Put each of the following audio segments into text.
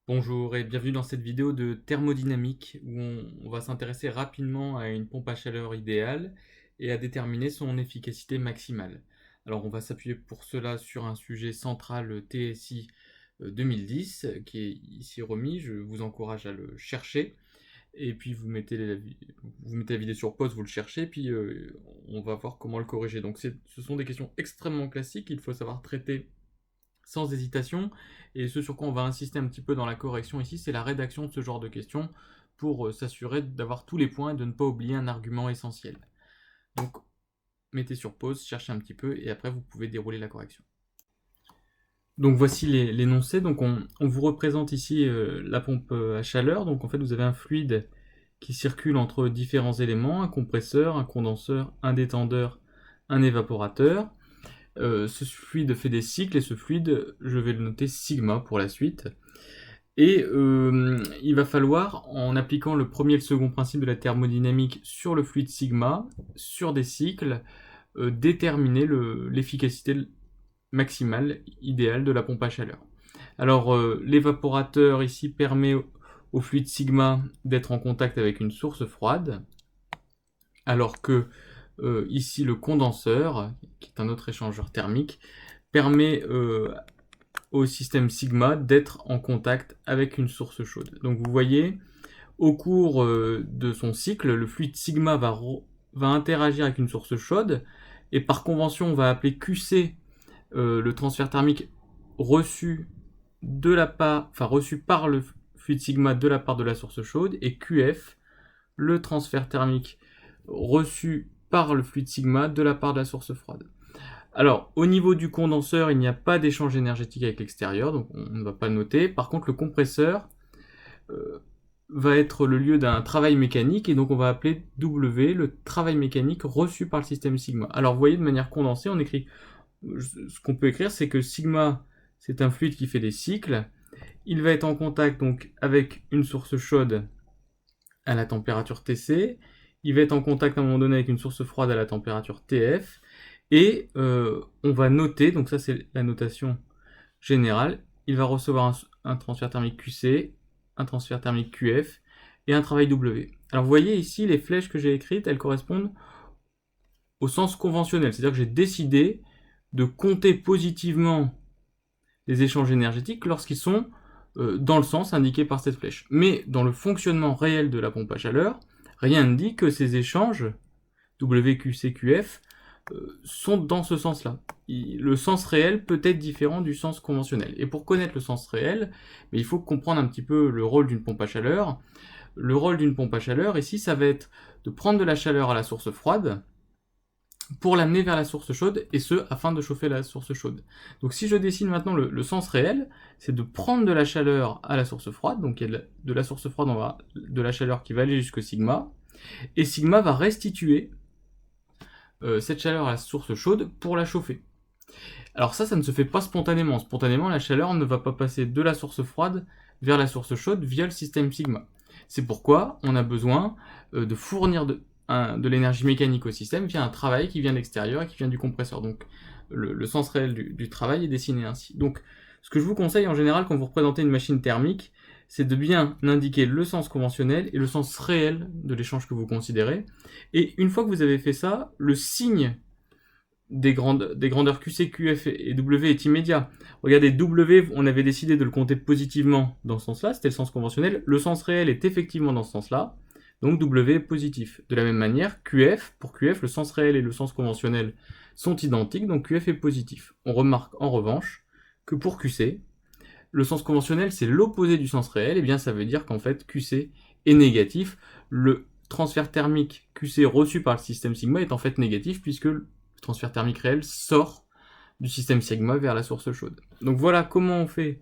Bonjour et bienvenue dans cette vidéo de thermodynamique où on va s'intéresser rapidement à une pompe à chaleur idéale et à déterminer son efficacité maximale. Alors on va s'appuyer pour cela sur un sujet central TSI 2010 qui est ici remis. Je vous encourage à le chercher et puis vous mettez la vidéo sur pause, vous le cherchez, puis on va voir comment le corriger. Donc ce sont des questions extrêmement classiques qu'il faut savoir traiter sans hésitation. Et ce sur quoi on va insister un petit peu dans la correction ici, c'est la rédaction de ce genre de questions pour s'assurer d'avoir tous les points et de ne pas oublier un argument essentiel. Donc, mettez sur pause, cherchez un petit peu et après vous pouvez dérouler la correction. Donc voici l'énoncé. Donc on vous représente ici la pompe à chaleur. Donc en fait vous avez un fluide qui circule entre différents éléments, un compresseur, un condenseur, un détendeur, un évaporateur. Ce fluide fait des cycles et ce fluide, je vais le noter sigma pour la suite. Et il va falloir, en appliquant le premier et le second principe de la thermodynamique sur le fluide sigma, sur des cycles, déterminer l'efficacité maximale, idéale de la pompe à chaleur. Alors l'évaporateur ici permet au fluide sigma d'être en contact avec une source froide, alors que ici le condenseur, qui est un autre échangeur thermique, permet au système sigma d'être en contact avec une source chaude. Donc vous voyez, au cours de son cycle, le fluide sigma va interagir avec une source chaude, et par convention on va appeler QC le transfert thermique reçu reçu par le fluide sigma de la part de la source chaude, et QF le transfert thermique reçu par le fluide sigma de la part de la source froide. Alors, au niveau du condenseur, il n'y a pas d'échange énergétique avec l'extérieur, donc on ne va pas le noter. Par contre, le compresseur va être le lieu d'un travail mécanique, et donc on va appeler W le travail mécanique reçu par le système sigma. Alors, vous voyez, de manière condensée, on écrit ce qu'on peut écrire, c'est que sigma, c'est un fluide qui fait des cycles. Il va être en contact donc avec une source chaude à la température Tc. Il va être en contact à un moment donné avec une source froide à la température Tf. Et on va noter, donc ça c'est la notation générale, il va recevoir un transfert thermique QC, un transfert thermique QF et un travail W. Alors vous voyez ici, les flèches que j'ai écrites, elles correspondent au sens conventionnel, c'est-à-dire que j'ai décidé de compter positivement les échanges énergétiques lorsqu'ils sont dans le sens indiqué par cette flèche. Mais dans le fonctionnement réel de la pompe à chaleur, rien ne dit que ces échanges WQCQF sont dans ce sens-là. Le sens réel peut être différent du sens conventionnel. Et pour connaître le sens réel, il faut comprendre un petit peu le rôle d'une pompe à chaleur. Le rôle d'une pompe à chaleur, ici, ça va être de prendre de la chaleur à la source froide pour l'amener vers la source chaude, et ce, afin de chauffer la source chaude. Donc si je dessine maintenant le sens réel, c'est de prendre de la chaleur à la source froide, donc il y a de la source froide, on va de la chaleur qui va aller jusqu'au sigma, et sigma va restituer cette chaleur à la source chaude pour la chauffer. Alors ça ne se fait pas spontanément. Spontanément, la chaleur ne va pas passer de la source froide vers la source chaude via le système sigma. C'est pourquoi on a besoin de fournir de l'énergie mécanique au système via un travail qui vient de l'extérieur et qui vient du compresseur. Donc le sens réel du travail est dessiné ainsi. Donc ce que je vous conseille en général quand vous représentez une machine thermique, c'est de bien indiquer le sens conventionnel et le sens réel de l'échange que vous considérez. Et une fois que vous avez fait ça, le signe des grandeurs QC, QF et W est immédiat. Regardez, W, on avait décidé de le compter positivement dans ce sens-là, c'était le sens conventionnel. Le sens réel est effectivement dans ce sens-là, donc W est positif. De la même manière, QF, pour QF, le sens réel et le sens conventionnel sont identiques, donc QF est positif. On remarque en revanche que pour QC, le sens conventionnel c'est l'opposé du sens réel, et bien ça veut dire qu'en fait QC est négatif. Le transfert thermique QC reçu par le système sigma est en fait négatif, puisque le transfert thermique réel sort du système sigma vers la source chaude. Donc voilà comment on fait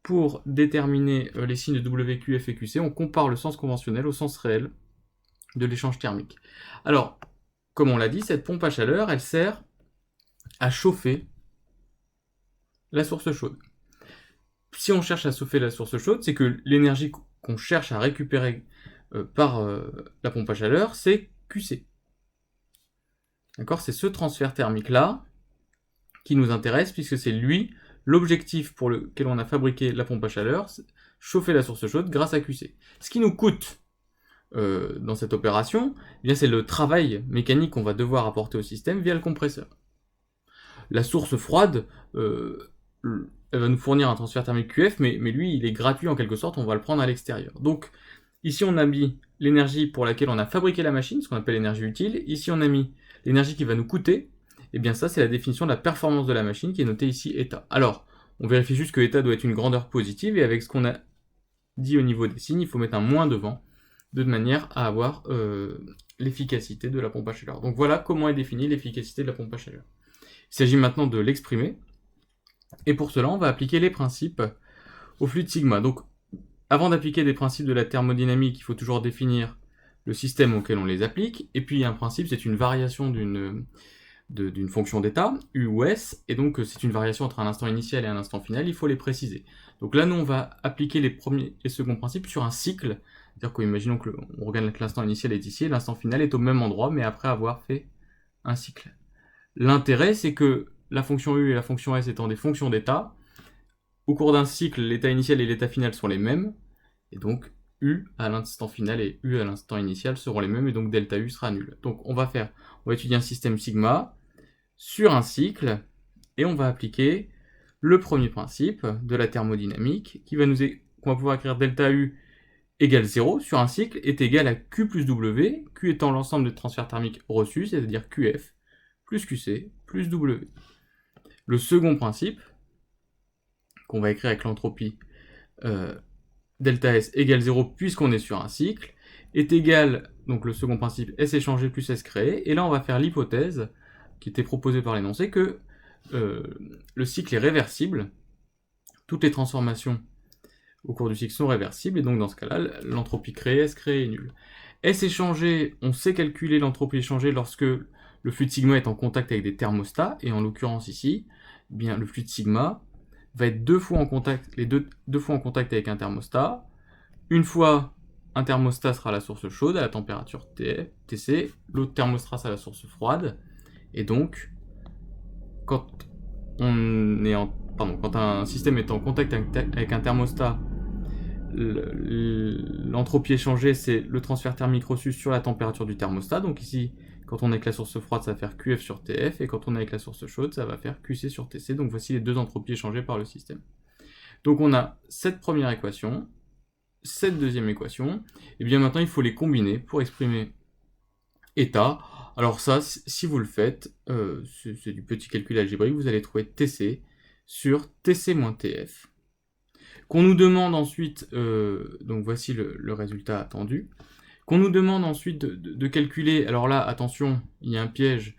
pour déterminer les signes de WQF et QC. On compare le sens conventionnel au sens réel de l'échange thermique. Alors, comme on l'a dit, cette pompe à chaleur, elle sert à chauffer la source chaude. Si on cherche à chauffer la source chaude, c'est que l'énergie qu'on cherche à récupérer par la pompe à chaleur, c'est QC. D'accord ? C'est ce transfert thermique-là qui nous intéresse, puisque c'est lui l'objectif pour lequel on a fabriqué la pompe à chaleur, c'est chauffer la source chaude grâce à QC. Ce qui nous coûte dans cette opération, eh bien c'est le travail mécanique qu'on va devoir apporter au système via le compresseur. La source froide, elle va nous fournir un transfert thermique QF, mais lui, il est gratuit en quelque sorte, on va le prendre à l'extérieur. Donc, ici, on a mis l'énergie pour laquelle on a fabriqué la machine, ce qu'on appelle l'énergie utile. Ici, on a mis l'énergie qui va nous coûter. Et bien ça, c'est la définition de la performance de la machine qui est notée ici état. Alors, on vérifie juste que état doit être une grandeur positive, et avec ce qu'on a dit au niveau des signes, il faut mettre un moins devant, de manière à avoir l'efficacité de la pompe à chaleur. Donc voilà comment est définie l'efficacité de la pompe à chaleur. Il s'agit maintenant de l'exprimer, et pour cela, on va appliquer les principes au fluide sigma. Donc, avant d'appliquer des principes de la thermodynamique, il faut toujours définir le système auquel on les applique, et puis un principe, c'est une variation d'une fonction d'état, U ou S, et donc c'est une variation entre un instant initial et un instant final, il faut les préciser. Donc là, nous, on va appliquer les premiers et seconds principes sur un cycle, c'est-à-dire qu'imaginons qu'on regarde que l'instant initial est ici, et l'instant final est au même endroit, mais après avoir fait un cycle. L'intérêt, c'est que la fonction U et la fonction S étant des fonctions d'état, au cours d'un cycle, l'état initial et l'état final sont les mêmes, et donc U à l'instant final et U à l'instant initial seront les mêmes, et donc delta U sera nul. Donc on va étudier un système sigma sur un cycle, et on va appliquer le premier principe de la thermodynamique, qu'on va pouvoir écrire delta U égale 0 sur un cycle est égal à Q plus W, Q étant l'ensemble des transferts thermiques reçus, c'est-à-dire QF, plus QC, plus W. Le second principe, qu'on va écrire avec l'entropie delta S égale 0 puisqu'on est sur un cycle, est égal, donc le second principe, S échangé plus S créé, et là on va faire l'hypothèse qui était proposée par l'énoncé que le cycle est réversible, toutes les transformations au cours du cycle sont réversibles, et donc dans ce cas-là, l'entropie créée, S créée est nulle. S échangé, on sait calculer l'entropie échangée lorsque le fluide sigma est en contact avec des thermostats, et en l'occurrence ici, eh bien, le fluide sigma va être deux fois en contact avec un thermostat. Une fois, un thermostat sera la source chaude à la température TC, l'autre thermostat sera la source froide, et donc, quand un système est en contact avec un thermostat, l'entropie échangée, c'est le transfert thermique reçu sur la température du thermostat. Donc ici, quand on est avec la source froide, ça va faire QF sur TF, et quand on est avec la source chaude, ça va faire QC sur TC. Donc voici les deux entropies échangées par le système. Donc on a cette première équation, cette deuxième équation, et bien maintenant il faut les combiner pour exprimer état. Alors ça, si vous le faites, c'est du petit calcul algébrique, vous allez trouver TC sur TC moins TF. Qu'on nous demande ensuite, donc voici le résultat attendu, qu'on nous demande ensuite de calculer, alors là, attention, il y a un piège,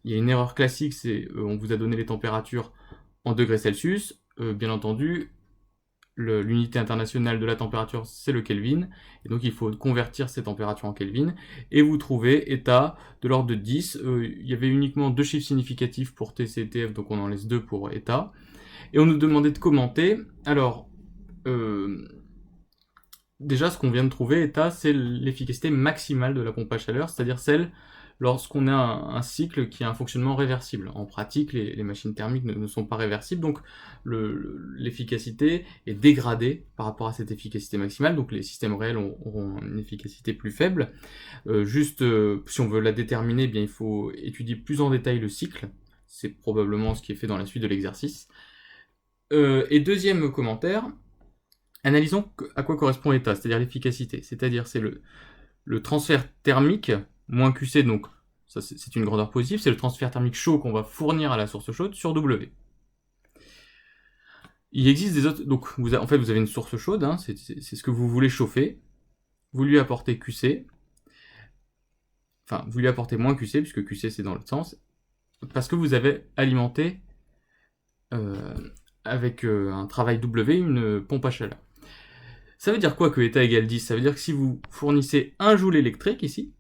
il y a une erreur classique, c'est on vous a donné les températures en degrés Celsius, bien entendu, l'unité internationale de la température, c'est le Kelvin, et donc il faut convertir ces températures en Kelvin, et vous trouvez état de l'ordre de 10, il y avait uniquement deux chiffres significatifs pour TC et TF, donc on en laisse 2 pour état, et on nous demandait de commenter, alors, déjà ce qu'on vient de trouver, état, c'est l'efficacité maximale de la pompe à chaleur, c'est-à-dire celle lorsqu'on a un cycle qui a un fonctionnement réversible. En pratique, les machines thermiques ne sont pas réversibles, donc l'efficacité est dégradée par rapport à cette efficacité maximale, donc les systèmes réels auront une efficacité plus faible. Si on veut la déterminer, eh bien, il faut étudier plus en détail le cycle, c'est probablement ce qui est fait dans la suite de l'exercice. Et deuxième commentaire, analysons à quoi correspond l'état, c'est-à-dire l'efficacité, c'est-à-dire c'est le transfert thermique moins QC, donc ça c'est une grandeur positive, c'est le transfert thermique chaud qu'on va fournir à la source chaude sur W. Il existe des autres, donc en fait vous avez une source chaude, hein, c'est ce que vous voulez chauffer, vous lui apportez QC, enfin vous lui apportez moins QC, puisque QC c'est dans l'autre sens, parce que vous avez alimenté avec un travail W une pompe à chaleur. Ça veut dire quoi que état égale 10? Ça veut dire que si vous fournissez 1 joule électrique ici,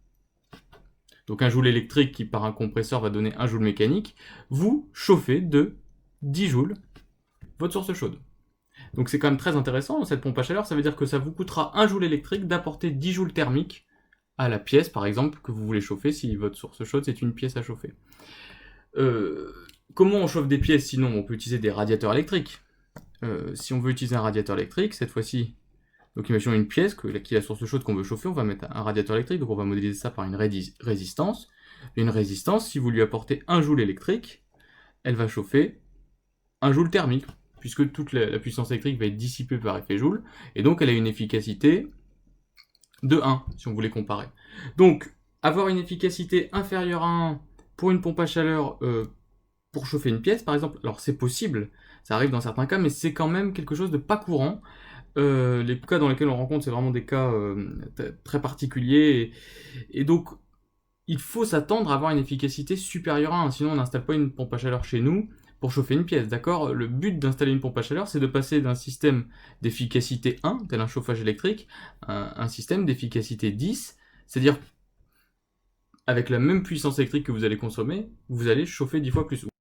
donc 1 joule électrique qui par un compresseur va donner 1 joule mécanique, vous chauffez de 10 joules votre source chaude. Donc c'est quand même très intéressant cette pompe à chaleur, ça veut dire que ça vous coûtera 1 joule électrique d'apporter 10 joules thermiques à la pièce par exemple que vous voulez chauffer si votre source chaude c'est une pièce à chauffer. Comment on chauffe des pièces sinon? On peut utiliser des radiateurs électriques. Si on veut utiliser un radiateur électrique, cette fois-ci, donc imaginons une pièce qui est la source chaude qu'on veut chauffer, on va mettre un radiateur électrique, donc on va modéliser ça par une résistance. Et une résistance, si vous lui apportez 1 joule électrique, elle va chauffer 1 joule thermique, puisque toute la puissance électrique va être dissipée par effet joule, et donc elle a une efficacité de 1, si on voulait comparer. Donc, avoir une efficacité inférieure à 1 pour une pompe à chaleur pour chauffer une pièce, par exemple, alors c'est possible, ça arrive dans certains cas, mais c'est quand même quelque chose de pas courant. Les cas dans lesquels on rencontre, c'est vraiment des cas très particuliers, et donc il faut s'attendre à avoir une efficacité supérieure à 1, sinon on n'installe pas une pompe à chaleur chez nous pour chauffer une pièce, d'accord? Le but d'installer une pompe à chaleur, c'est de passer d'un système d'efficacité 1, tel un chauffage électrique, à un système d'efficacité 10, c'est-à-dire avec la même puissance électrique que vous allez consommer, vous allez chauffer 10 fois plus.